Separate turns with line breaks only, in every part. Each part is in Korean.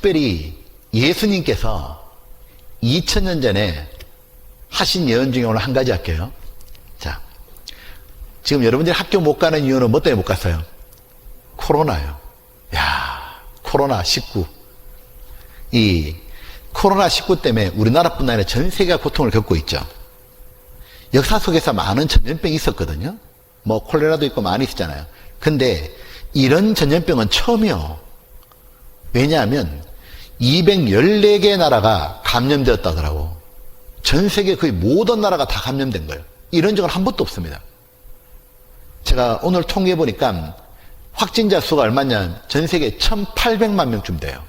특별히 예수님께서 2000년 전에 하신 예언 중에 오늘 한 가지 할게요. 자, 지금 여러분들이 학교 못 가는 이유는 뭐 때문에 못 갔어요? 코로나요. 야, 코로나19. 이 코로나19 때문에 우리나라뿐 아니라 전 세계가 고통을 겪고 있죠. 역사 속에서 많은 전염병이 있었거든요. 뭐 콜레라도 있고 많이 있었잖아요. 근데 이런 전염병은 처음이요. 왜냐하면 214개의 나라가 감염되었다더라고. 전 세계 거의 모든 나라가 다 감염된 거예요. 이런 적은 한 번도 없습니다. 제가 오늘 통계해 보니까 확진자 수가 얼마냐, 전 세계 1800만 명쯤 돼요.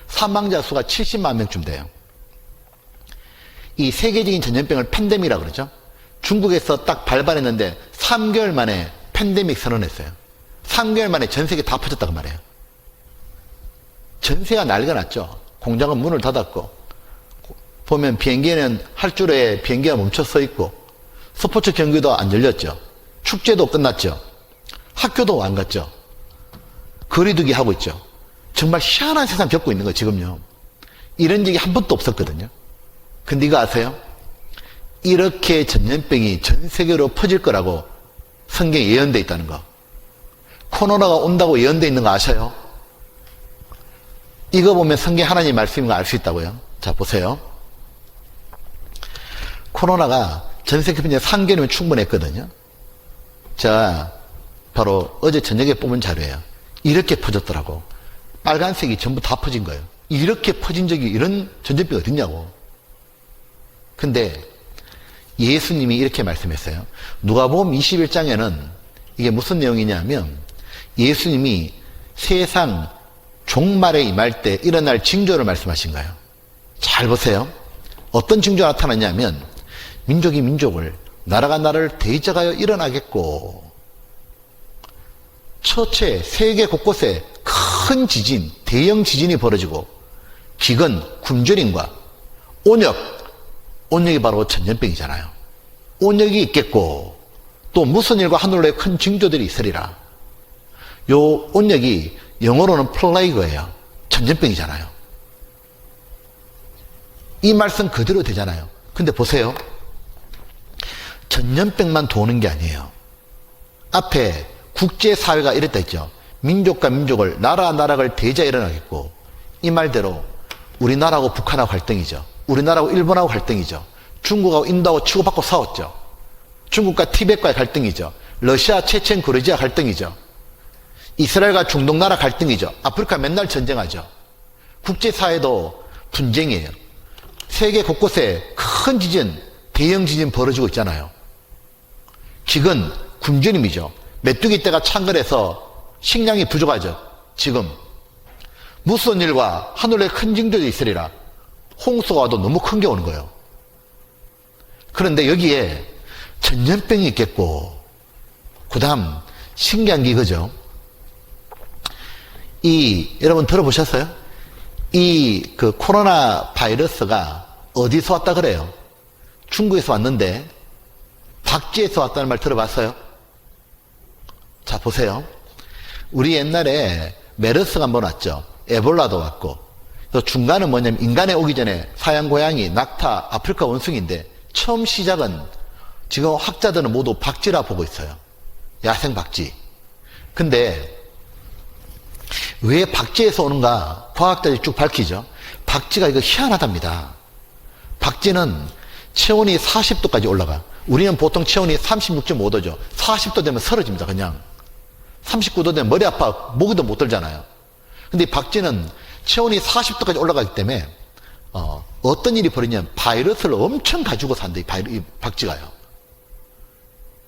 사망자 수가 70만 명쯤 돼요. 이 세계적인 전염병을 팬데믹이라고 그러죠. 중국에서 딱 발발했는데 3개월 만에 팬데믹 선언했어요. 3개월 만에 전 세계 다 퍼졌다고 말해요. 전세가 난리가 났죠. 공장은 문을 닫았고, 보면 비행기에는 할줄에 비행기가 멈춰 서 있고, 스포츠 경기도 안 열렸죠. 축제도 끝났죠. 학교도 안 갔죠. 거리두기 하고 있죠. 정말 희한한 세상 겪고 있는 거예요, 지금요. 이런 적이 한 번도 없었거든요. 근데 이거 아세요? 이렇게 전염병이 전 세계로 퍼질 거라고 성경에 예언되어 있다는 거. 코로나가 온다고 예언되어 있는 거 아셔요? 이거 보면 성경 하나님 말씀인 거 알 수 있다고요. 자, 보세요. 코로나가 전 세계 평균 3개월이면 충분했거든요. 자, 바로 어제 저녁에 뽑은 자료예요. 이렇게 퍼졌더라고. 빨간색이 전부 다 퍼진 거예요. 이렇게 퍼진 적이, 이런 전염병이 어딨냐고. 근데 예수님이 이렇게 말씀했어요. 누가복음 21장에는 이게 무슨 내용이냐면 예수님이 세상 종말에 임할 때 일어날 징조를 말씀하신 거예요. 잘 보세요. 어떤 징조가 나타났냐면 민족이 민족을, 나라가 나라를 대적하여 일어나겠고, 처체 세계 곳곳에 큰 지진, 대형 지진이 벌어지고, 기근, 굶주림과 온역, 온역이 바로 전염병이잖아요. 온역이 있겠고, 또 무슨 일과 하늘로의 큰 징조들이 있으리라. 요 온역이 영어로는 플레이그예요. 전염병이잖아요. 이 말씀 그대로 되잖아요. 근데 보세요. 전염병만 도는 게 아니에요. 앞에 국제사회가 이랬다 했죠. 민족과 민족을, 나라와 나라를 대자 일어나겠고, 이 말대로 우리나라하고 북한하고 갈등이죠. 우리나라하고 일본하고 갈등이죠. 중국하고 인도하고 치고받고 싸웠죠. 중국과 티벳과의 갈등이죠. 러시아, 체첸, 그루지아 갈등이죠. 이스라엘과 중동 나라 갈등이죠. 아프리카 맨날 전쟁하죠. 국제사회도 분쟁이에요. 세계 곳곳에 큰 지진, 대형 지진 벌어지고 있잖아요. 기근, 굶주림이죠. 메뚜기 떼가 창궐해서 식량이 부족하죠. 지금 무슨 일과 하늘에 큰 징조도 있으리라. 홍수가 와도 너무 큰 게 오는 거예요. 그런데 여기에 전염병이 있겠고, 그 다음 신기한 게 이거죠. 여러분 들어보셨어요? 그 코로나 바이러스가 어디서 왔다 그래요? 중국에서 왔는데 박쥐에서 왔다는 말 들어봤어요? 자, 보세요. 우리 옛날에 메르스가 한번 왔죠. 에볼라도 왔고, 또 중간은 뭐냐면 인간에 오기 전에 사양 고양이, 낙타, 아프리카 원숭이인데 처음 시작은 지금 학자들은 모두 박쥐라 보고 있어요. 야생 박쥐. 근데 왜 박쥐에서 오는가 과학자들이 쭉 밝히죠. 박쥐가 이거 희한하답니다. 박쥐는 체온이 40도까지 올라가. 우리는 보통 체온이 36.5도죠. 40도 되면 쓰러집니다. 그냥 39도 되면 머리 아파 모기도 못 들잖아요. 근데 이 박쥐는 체온이 40도까지 올라가기 때문에 어떤 일이 벌어지냐면 바이러스를 엄청 가지고 산다. 이 박쥐가요.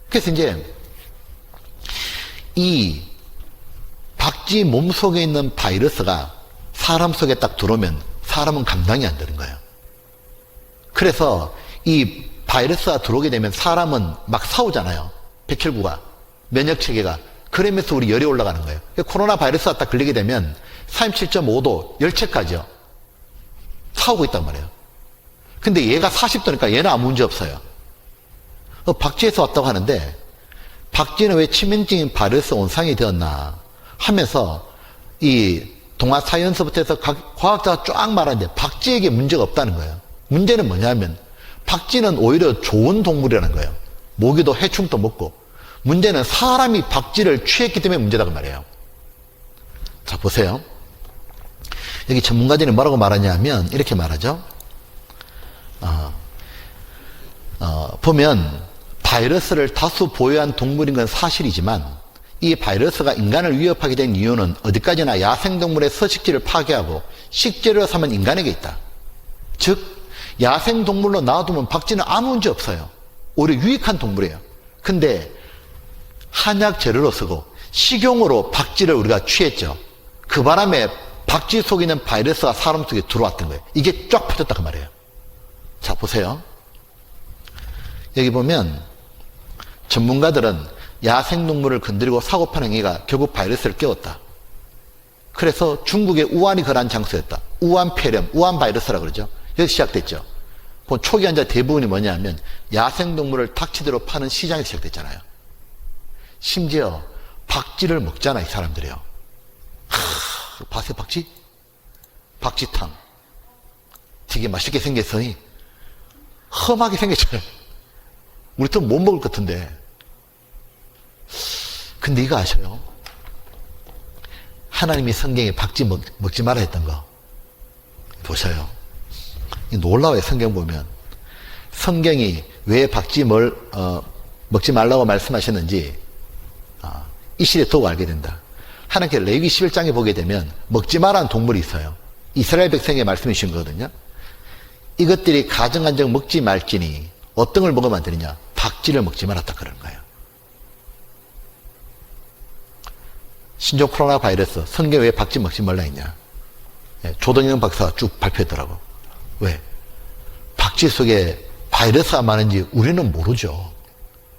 그래서 이제 이 박쥐 몸속에 있는 바이러스가 사람 속에 딱 들어오면 사람은 감당이 안 되는 거예요. 그래서 이 바이러스가 들어오게 되면 사람은 막 싸우잖아요. 백혈구가, 면역체계가. 그러면서 우리 열이 올라가는 거예요. 코로나 바이러스가 딱 걸리게 되면 37.5도 열체까지요. 싸우고 있단 말이에요. 근데 얘가 40도니까 얘는 아무 문제 없어요. 박쥐에서 왔다고 하는데 박쥐는 왜 치명적인 바이러스 온상이 되었나 하면서 이 동아사이언스부터 해서 각 과학자가 쫙 말하는데 박쥐에게 문제가 없다는 거예요. 문제는 뭐냐면 박쥐는 오히려 좋은 동물이라는 거예요. 모기도 해충도 먹고. 문제는 사람이 박쥐를 취했기 때문에 문제다고 말해요. 자, 보세요. 여기 전문가들이 뭐라고 말하냐면 이렇게 말하죠. 보면 바이러스를 다수 보유한 동물인 건 사실이지만 이 바이러스가 인간을 위협하게 된 이유는 어디까지나 야생동물의 서식지를 파괴하고 식재료로 삼은 인간에게 있다. 즉 야생동물로 놔두면 박쥐는 아무 문제 없어요. 오히려 유익한 동물이에요. 근데 한약 재료로 쓰고 식용으로 박쥐를 우리가 취했죠. 그 바람에 박쥐 속에 있는 바이러스가 사람 속에 들어왔던 거예요. 이게 쫙 퍼졌단 말이에요. 자, 보세요. 여기 보면 전문가들은 야생동물을 건드리고 사고파는 행위가 결국 바이러스를 깨웠다. 그래서 중국의 우한이 거란 장소였다. 우한 폐렴, 우한 바이러스라고 그러죠. 여기 시작됐죠. 그 초기 환자 대부분이 뭐냐면 야생동물을 닥치대로 파는 시장이 시작됐잖아요. 심지어 박쥐를 먹잖아, 이 사람들이요. 봤어요, 박쥐? 박쥐탕. 되게 맛있게 생겼으니 험하게 생겼잖아요. 우리 또 못 먹을 것 같은데. 근데 이거 아셔요? 하나님이 성경에 박쥐 먹지 말아 했던 거 보셔요. 놀라워요. 성경 보면 성경이 왜 박쥐 먹지 말라고 말씀하셨는지 이 시대에 더욱 알게 된다. 하나님께 레위기 11장에 보게 되면 먹지 말라는 동물이 있어요. 이스라엘 백성에게 말씀해 주신 거거든요. 이것들이 가정한정 먹지 말지니 어떤 걸 먹으면 안 되느냐? 박쥐를 먹지 말았다 그러는 거예요. 신종 코로나 바이러스 성경에 왜 박쥐 먹지 말라 했냐? 조동영 박사가 쭉 발표했더라고. 왜? 박쥐 속에 바이러스가 많은지 우리는 모르죠.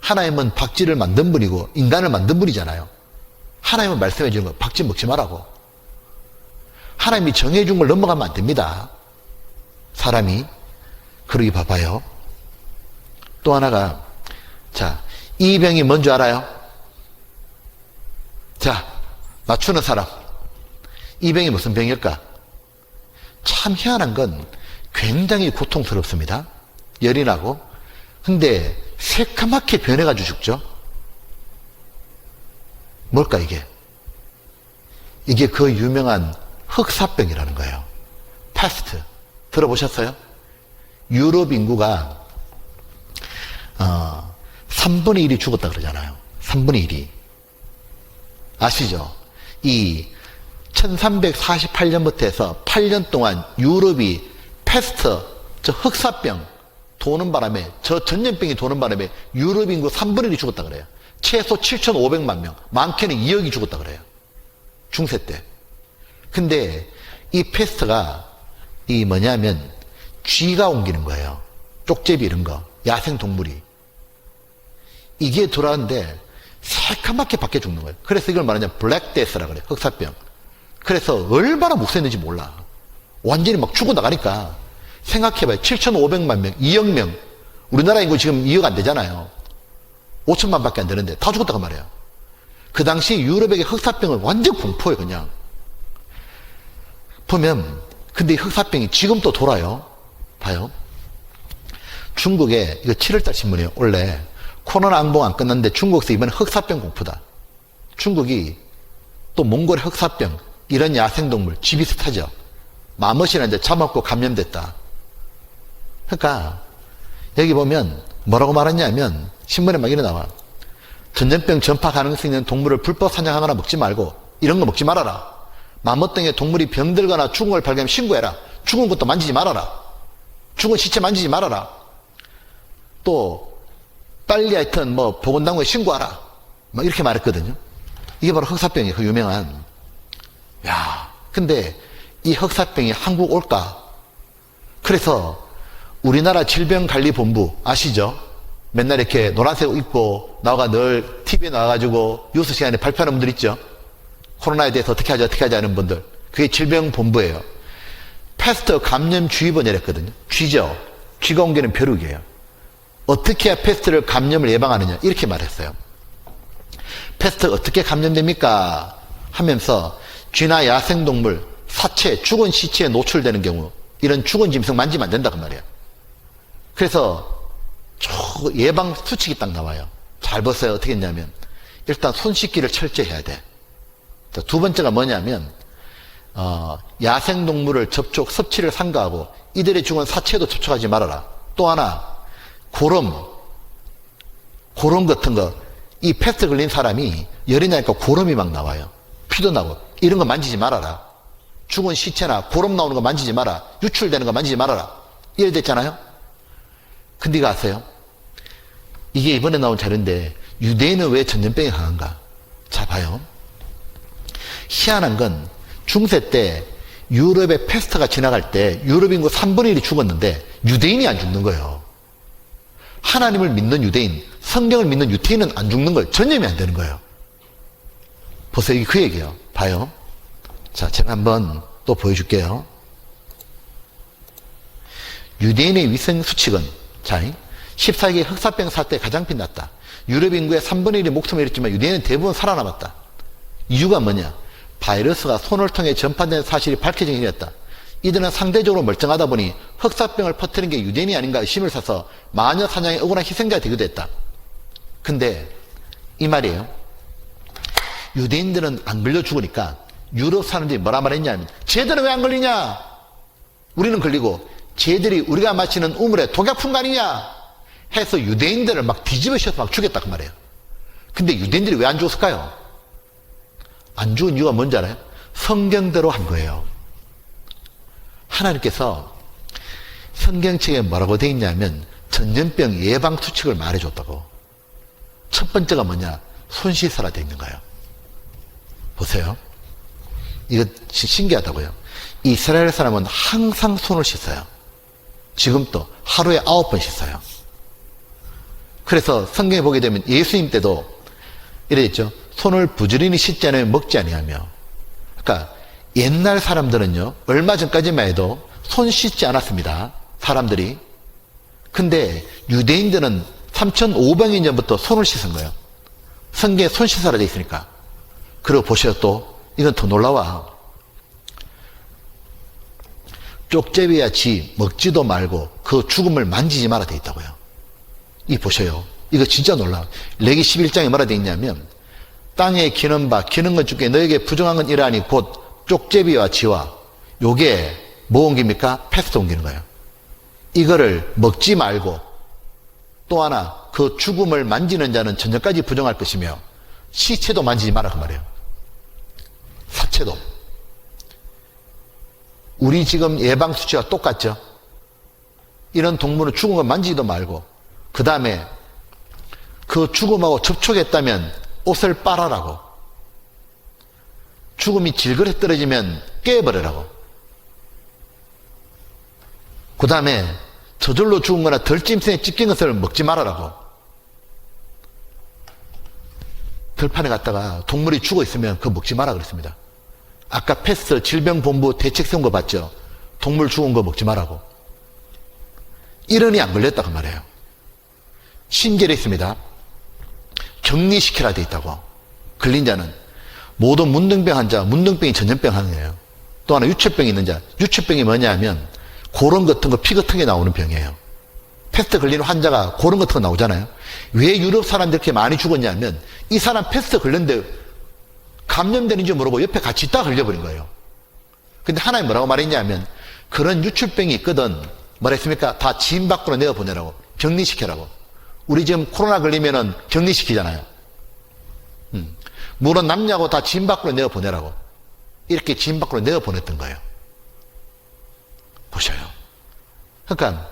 하나님은 박쥐를 만든 분이고 인간을 만든 분이잖아요. 하나님은 말씀해 주는 거 박쥐 먹지 말라고. 하나님이 정해 준 걸 넘어가면 안 됩니다. 사람이. 그러기 봐봐요. 또 하나가, 자, 이 병이 뭔지 알아요? 자, 맞추는 사람. 이 병이 무슨 병일까? 참 희한한 건 굉장히 고통스럽습니다. 열이 나고. 근데 새까맣게 변해가지고 죽죠. 뭘까 이게? 이게 그 유명한 흑사병이라는 거예요. 패스트. 들어보셨어요? 유럽 인구가 3분의 1이 죽었다 그러잖아요. 3분의 1이. 아시죠? 이 1348년부터 해서 8년 동안 유럽이 패스트, 저 흑사병 도는 바람에, 저 전염병이 도는 바람에 유럽 인구 3분의 1이 죽었다 그래요. 최소 7,500만 명, 많게는 2억이 죽었다 그래요. 중세 때. 근데 이 패스트가 이 뭐냐면 쥐가 옮기는 거예요. 쪽제비 이런 거. 야생 동물이. 이게 들어왔는데 새까맣게 밖에 죽는 거예요. 그래서 이걸 말하냐 블랙데스라고 그래요. 흑사병. 그래서 얼마나 목숨했는지 몰라. 완전히 막 죽어나가니까 생각해봐요. 7,500만 명, 2억 명. 우리나라 인구 지금 2억 안 되잖아요. 5천만 밖에 안 되는데 다 죽었다고 말이에요. 그 당시 유럽에게 흑사병은 완전 공포예요. 그냥 보면. 근데 이 흑사병이 지금 또 돌아요. 봐요. 중국에 이거 7월달 신문이에요. 원래 코로나 항봉 안 끝났는데 중국에서 이번에 흑사병 공포다. 중국이 또 몽골의 흑사병 이런 야생동물 쥐 비슷하죠. 마멋이나 이제 잡아먹고 감염됐다. 그러니까 여기 보면 뭐라고 말했냐면 신문에 막 이래 나와. 전염병 전파 가능성이 있는 동물을 불법 사냥하거나 먹지 말고 이런 거 먹지 말아라. 마멋 등의 동물이 병들거나 죽은 걸 발견하면 신고해라. 죽은 것도 만지지 말아라. 죽은 시체 만지지 말아라. 또 빨리 하여튼 뭐 보건당국에 신고하라. 막 이렇게 말했거든요. 이게 바로 흑사병이에요. 그 유명한. 야, 근데 이 흑사병이 한국 올까? 그래서 우리나라 질병관리본부 아시죠? 맨날 이렇게 노란색 옷 입고 나와가 늘 TV에 나와가지고 뉴스 시간에 발표하는 분들 있죠? 코로나에 대해서 어떻게 하지 하는 분들. 그게 질병본부예요. 패스트 감염주의보 내렸거든요. 쥐죠. 쥐가 옮기는 벼룩이에요. 어떻게 해야 패스트를 감염을 예방하느냐 이렇게 말했어요. 패스트 어떻게 감염됩니까? 하면서 쥐나 야생동물 사체, 죽은 시체에 노출되는 경우 이런 죽은 짐승 만지면 안 된다 그 말이에요. 그래서 예방 수칙이 딱 나와요. 잘 보세요. 어떻게 했냐면 일단 손 씻기를 철저히 해야 돼. 두 번째가 뭐냐면 야생동물을 섭취를 삼가하고 이들의 죽은 사체도 접촉하지 말아라. 또 하나 고름 같은 거, 이 패스트 걸린 사람이 열이 나니까 고름이 막 나와요. 피도 나고 이런 거 만지지 말아라. 죽은 시체나 고름 나오는 거 만지지 마라. 유출되는 거 만지지 말아라. 이해됐잖아요? 근데 이거 아세요? 이게 이번에 나온 자료인데 유대인은 왜 전염병이 강한가? 자 봐요. 희한한 건 중세 때 유럽의 패스트가 지나갈 때 유럽 인구 3분의 1이 죽었는데 유대인이 안 죽는 거예요. 하나님을 믿는 유대인, 성경을 믿는 유태인은 안 죽는 거예요. 전염이 안 되는 거예요. 보세요. 이게 그 얘기예요. 봐요. 자, 제가 한번 또 보여줄게요. 유대인의 위생 수칙은, 자, 14세기 흑사병 사태에 가장 빛났다. 유럽 인구의 3분의 1이 목숨을 잃었지만 유대인은 대부분 살아남았다. 이유가 뭐냐? 바이러스가 손을 통해 전파된 사실이 밝혀진 일이었다. 이들은 상대적으로 멀쩡하다 보니 흑사병을 퍼뜨린 게 유대인이 아닌가 의심을 사서 마녀 사냥의 억울한 희생자가 되기도 했다. 근데 이 말이에요. 유대인들은 안 걸려 죽으니까 유럽 사람들이 뭐라 말했냐면 쟤들은 왜 안 걸리냐? 우리는 걸리고 쟤들이 우리가 마시는 우물에 독약 푼 거 아니냐? 해서 유대인들을 막 뒤집어씌워서 막 죽였다 그 말이에요. 근데 유대인들이 왜 안 죽었을까요? 안 죽은 이유가 뭔지 알아요? 성경대로 한 거예요. 하나님께서 성경책에 뭐라고 되어 있냐면 전염병 예방 수칙을 말해줬다고. 첫 번째가 뭐냐? 손 씻어라 되어 있는 거예요. 보세요. 이거 신기하다고요. 이스라엘 사람은 항상 손을 씻어요. 지금도 하루에 9번 씻어요. 그래서 성경에 보게 되면 예수님 때도 이랬죠. 손을 부지런히 씻지 않으면 먹지 아니하며. 그러니까 옛날 사람들은요, 얼마 전까지만 해도 손 씻지 않았습니다. 사람들이. 근데 유대인들은 3,500년 전부터 손을 씻은 거예요. 성경에 손 씻어라 되어 있으니까. 그리고 보셔요 또. 이건 더 놀라워. 쪽제비야 지 먹지도 말고 그 죽음을 만지지 말아 되어 있다고요. 이 보셔요. 이거 진짜 놀라워. 레기 11장에 뭐라 되어 있냐면 땅에 기는 바 기는 것 중에 너에게 부정한 건 이러하니 곧 쪽제비와 지와 요게 뭐 옮깁니까? 패스트 옮기는 거예요. 이거를 먹지 말고 또 하나 그 죽음을 만지는 자는 저녁까지 부정할 것이며 시체도 만지지 마라 그 말이에요. 사체도. 우리 지금 예방수치와 똑같죠. 이런 동물은 죽은 거 만지지도 말고 그 다음에 그 죽음하고 접촉했다면 옷을 빨아라고. 죽음이 질그레 떨어지면 깨버리라고. 그 다음에 저절로 죽은 거나 덜짐승에 찢긴 것을 먹지 말아라고. 들판에 갔다가 동물이 죽어 있으면 그거 먹지 마라 그랬습니다. 아까 패스트 질병본부 대책 세운 거 봤죠? 동물 죽은 거 먹지 말라고. 이러니 안 걸렸다 그 말이에요. 신결에 있습니다. 격리시키라 돼 있다고. 걸린 자는 모든 문둥병 환자, 문둥병이 전염병 하는거예요. 또 하나 유체병이 있는 자. 유체병이 뭐냐 하면 고름 같은 거, 피 같은 게 나오는 병이에요. 패스트 걸리는 환자가 고름 같은 거 나오잖아요. 왜 유럽 사람들 이렇게 많이 죽었냐면 이 사람 패스트 걸렸는데 감염되는지 모르고 옆에 같이 있다가 걸려버린 거예요. 근데 하나님 뭐라고 말했냐면 그런 유출병이 있거든. 뭐라 했습니까? 다 지인 밖으로 내어보내라고. 격리시키라고. 우리 지금 코로나 걸리면은 격리시키잖아요. 물론 남녀하고 다 지인 밖으로 내어보내라고. 이렇게 지인 밖으로 내어보냈던 거예요. 보셔요. 그러니까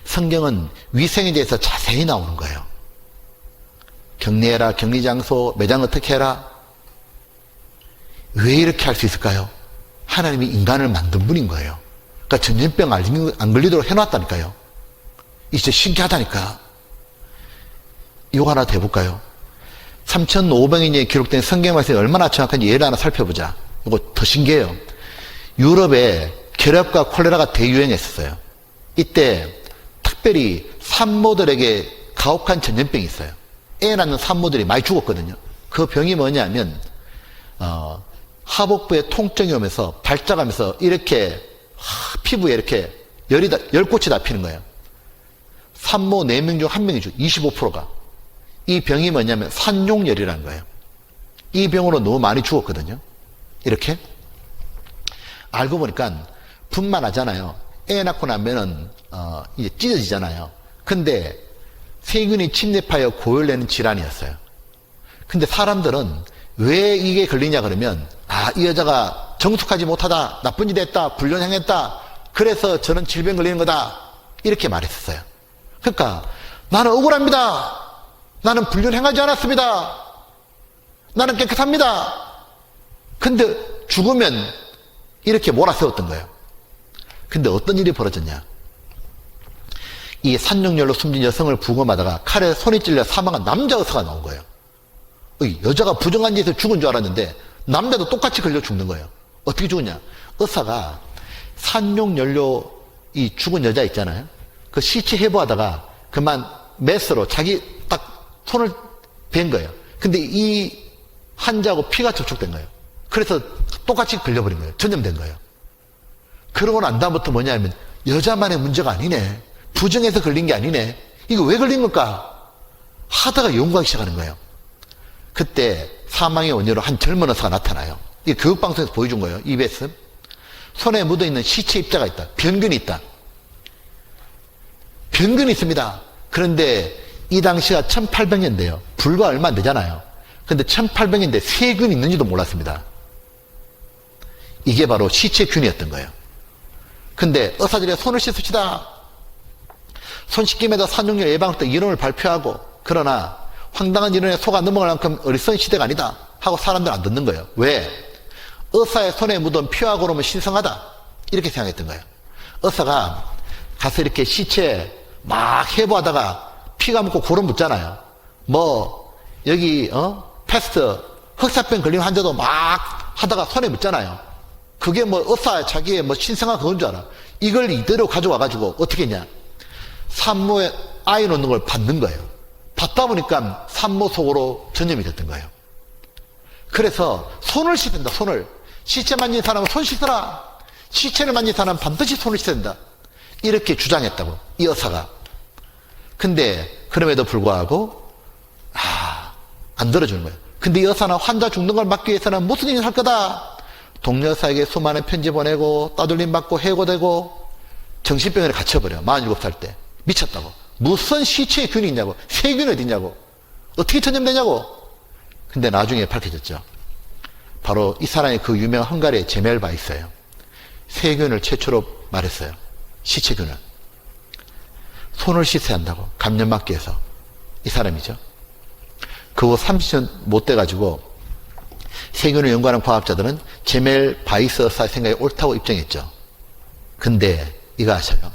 성경은 위생에 대해서 자세히 나오는 거예요. 격리해라, 격리장소, 매장 어떻게 해라. 왜 이렇게 할 수 있을까요? 하나님이 인간을 만든 분인 거예요. 그러니까 전염병 안 걸리도록 해놨다니까요. 이제 신기하다니까. 이거 하나 더 해볼까요? 3,500년에 기록된 성경 말씀이 얼마나 정확한지 예를 하나 살펴보자. 이거 더 신기해요. 유럽에 결핵과 콜레라가 대유행했었어요. 이때 특별히 산모들에게 가혹한 전염병이 있어요. 애 낳는 산모들이 많이 죽었거든요. 그 병이 뭐냐면 하복부에 통증이 오면서 발작하면서 이렇게 피부에 이렇게 열꽃이 다 피는 거예요. 산모 4명 중 1명이죠. 25%가. 이 병이 뭐냐면 산용열이라는 거예요. 이 병으로 너무 많이 죽었거든요. 이렇게. 알고 보니까 분만하잖아요. 애 낳고 나면은 이제 찢어지잖아요. 근데 세균이 침입하여 고열내는 질환이었어요. 근데 사람들은 왜 이게 걸리냐 그러면 이 여자가 정숙하지 못하다, 나쁜 짓 했다, 불륜행했다, 그래서 저는 질병 걸리는 거다, 이렇게 말했었어요. 그러니까 나는 억울합니다, 나는 불륜행하지 않았습니다, 나는 깨끗합니다. 근데 죽으면 이렇게 몰아세웠던 거예요. 근데 어떤 일이 벌어졌냐, 이 산용열로 숨진 여성을 부검하다가 칼에 손이 찔려 사망한 남자 의사가 나온 거예요. 여자가 부정한 짓에서 죽은 줄 알았는데 남자도 똑같이 걸려 죽는 거예요. 어떻게 죽었냐, 의사가 산용연료 이 죽은 여자 있잖아요, 그 시체 해부하다가 그만 메스로 자기 딱 손을 댄 거예요. 근데 이 환자하고 피가 접촉된 거예요. 그래서 똑같이 걸려버린 거예요. 전염된 거예요. 그러고 난 다음부터 뭐냐면 여자만의 문제가 아니네, 부정해서 걸린 게 아니네, 이거 왜 걸린 걸까 하다가 연구하기 시작하는 거예요. 그때 사망의 원인으로 한 젊은 의사가 나타나요. 이게 교육방송에서 보여준 거예요. EBS. 손에 묻어있는 시체 입자가 있다, 병균이 있다, 병균이 있습니다. 그런데 이 당시가 1800년대예요. 불과 얼마 안 되잖아요. 근데 1800년대 세균이 있는지도 몰랐습니다. 이게 바로 시체균이었던 거예요. 근데 의사들이 손을 씻읍시다, 손 씻김에도 산용열 예방을 때 이론을 발표하고, 그러나 황당한 이론에 속아 넘어갈 만큼 어리석은 시대가 아니다 하고 사람들은 안 듣는 거예요. 왜? 의사의 손에 묻은 피와 고름은 신성하다, 이렇게 생각했던 거예요. 의사가 가서 이렇게 시체 막 해부하다가 피가 묻고 고름 묻잖아요. 여기 패스트 흑사병 걸린 환자도 막 하다가 손에 묻잖아요. 그게 의사 자기의 신성한 그건 줄 알아. 이걸 이대로 가져와 가지고 어떻게 했냐, 산모에 아이 놓는 걸 받는 거예요. 받다 보니까 산모 속으로 전염이 됐던 거예요. 그래서 손을 씻는다, 손을. 시체 만진 사람은 손 씻어라, 시체를 만진 사람은 반드시 손을 씻어야 된다, 이렇게 주장했다고, 이 의사가. 근데 그럼에도 불구하고 안 들어주는 거예요. 근데 이 의사는 환자 죽는 걸 막기 위해서는 무슨 일을 할 거다, 동료 의사에게 수많은 편지 보내고 따돌림 받고 해고되고 정신병원에 갇혀버려. 47살 때. 미쳤다고. 무슨 시체에 균이 있냐고, 세균이 어디 있냐고, 어떻게 전염되냐고. 근데 나중에 밝혀졌죠. 바로 이 사람이 그 유명한 헝가리의 제멜바이스예요. 세균을 최초로 말했어요. 시체균을. 손을 씻어야 한다고, 감염 막기 위해서. 이 사람이죠. 그 후 30년 못 돼가지고 세균을 연구하는 과학자들은 제멜바이스 의사의 생각이 옳다고 입증했죠. 근데 이거 아셔요?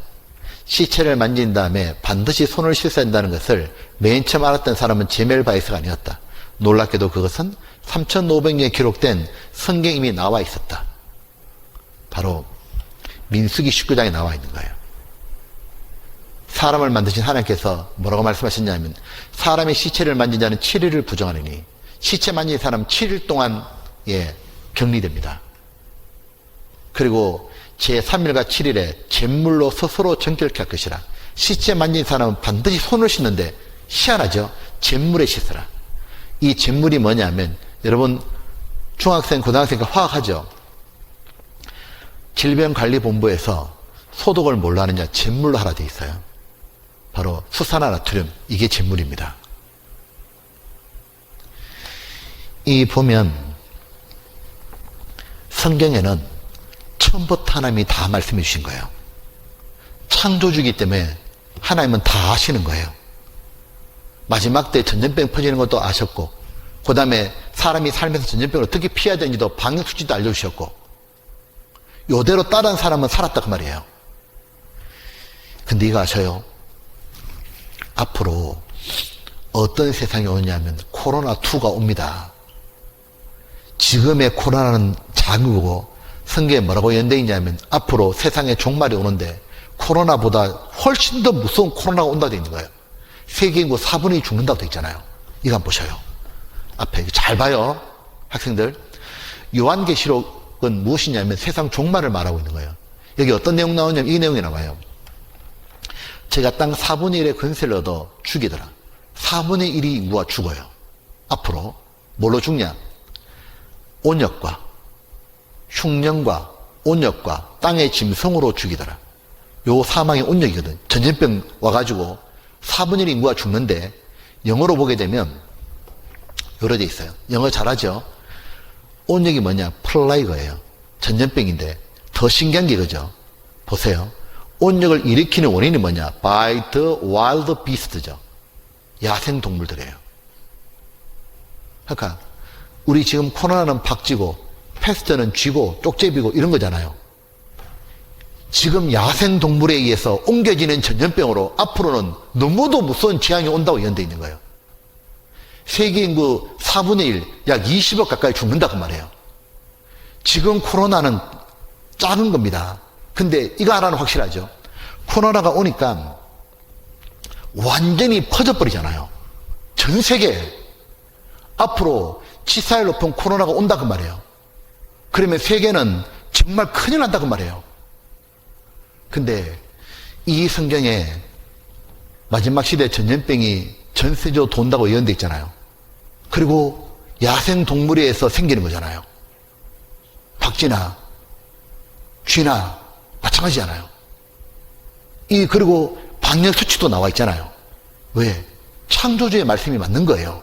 시체를 만진 다음에 반드시 손을 씻어야 한다는 것을 맨 처음 알았던 사람은 제멜바이스가 아니었다. 놀랍게도 그것은 3500년에 기록된 성경에 이미 나와 있었다. 바로 민수기 19장에 나와 있는 거예요. 사람을 만드신 하나님께서 뭐라고 말씀하셨냐면, 사람의 시체를 만진 자는 7일을 부정하느니 시체 만진 사람은 7일 동안 격리됩니다. 그리고 제3일과 7일에 잿물로 스스로 정결케 할 것이라. 시체 만진 사람은 반드시 손을 씻는데 희한하죠. 잿물에 씻어라. 이 잿물이 뭐냐면, 여러분 중학생 고등학생과 화학하죠. 질병관리본부에서 소독을 뭘로 하느냐, 잿물로 하라 돼 있어요. 바로 수산화나트륨, 이게 잿물입니다. 이 보면 성경에는 처음부터 하나님이 다 말씀해 주신 거예요. 창조주이기 때문에 하나님은 다 아시는 거예요. 마지막 때 전염병 퍼지는 것도 아셨고, 그 다음에 사람이 살면서 전염병을 어떻게 피해야 되는지도 방역수칙도 알려주셨고, 요대로 따른 사람은 살았다 그 말이에요. 근데 이거 아셔요? 앞으로 어떤 세상이 오느냐면 코로나2가 옵니다. 지금의 코로나는 작은 거고, 성경에 뭐라고 연대해 있냐면 앞으로 세상에 종말이 오는데 코로나보다 훨씬 더 무서운 코로나가 온다고 되어 있는 거예요. 세계 인구 4분의 2 죽는다고 되어 있잖아요. 이거 한번 보셔요. 앞에 잘 봐요, 학생들. 요한계시록은 무엇이냐면 세상 종말을 말하고 있는 거예요. 여기 어떤 내용 나오냐면 이 내용이 나와요. 제가 땅 4분의 1의 권세를 얻어 죽이더라. 4분의 1이 인구가 죽어요. 앞으로 뭘로 죽냐? 온역과 흉년과 온역과 땅의 짐승으로 죽이더라. 요 사망의 온역이거든. 전염병 와가지고 4분의 1 인구가 죽는데 영어로 보게 되면 요래 돼 있어요. 영어 잘하죠? 온역이 뭐냐? 플라이거예요. 전염병인데 더 신기한 게 그죠? 보세요. 온역을 일으키는 원인이 뭐냐? By the wild beast죠. 야생 동물들이에요. 그러니까 우리 지금 코로나는 박쥐고 패스트는 쥐고 쪽제비고 이런 거잖아요. 지금 야생 동물에 의해서 옮겨지는 전염병으로 앞으로는 너무도 무서운 재앙이 온다고 예언되어 있는 거예요. 세계 인구 4분의 1, 약 20억 가까이 죽는다고 말해요. 지금 코로나는 작은 겁니다. 근데 이거 하나는 확실하죠. 코로나가 오니까 완전히 퍼져버리잖아요. 전 세계 앞으로 치사율 높은 코로나가 온다고 말해요. 그러면 세계는 정말 큰일 난다고 말해요. 근데 이 성경에 마지막 시대 전염병이 전 세계로 돈다고 예언되어 있잖아요. 그리고 야생 동물에 의해서 생기는 거잖아요. 박쥐나 쥐나 마찬가지잖아요. 그리고 방역 수칙도 나와 있잖아요. 왜? 창조주의 말씀이 맞는 거예요.